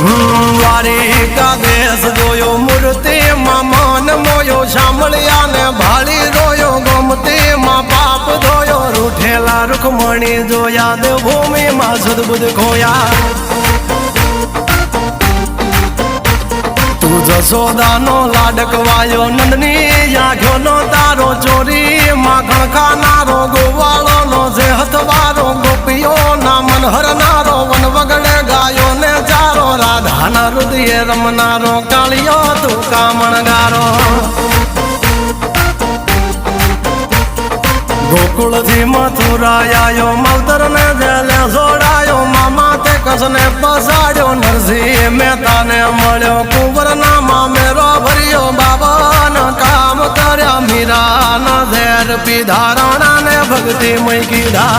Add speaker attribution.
Speaker 1: દ્વારિકા દેશ જોયો મૂર્તિ માં મન મોયો સાંભળ્યા ને ભાળી રોયો ગમતી માં પાપ ધોયો રૂઠેલા રૂખમણી જોયા દેવભૂમિ માં સદબુદ્ધ ખોયા તું જશોદાનો લાડકવાયો નંદની આંખો નો તારો ચોરી માખણ ખાનારો ગોવાળો નો જે હથવારો ગોપીઓ ના મન હરનારો વન વગડે ગાયો ને ચારો રાધાના હૃદય રમનારો કાળિયો તું કામણગારો ગોકુળ થી મથુરા આયો માવતર ને જેલે જોડાયો મામા તે કસને પસાડ્યો નરસિંહ મહેતા ને મળ્યો કુંવર ના મામેરો ભર્યો બાબા ના કામ કર્યા મીરા ના ઝેર પીધા રાણા ને ભક્તિ મય કીધા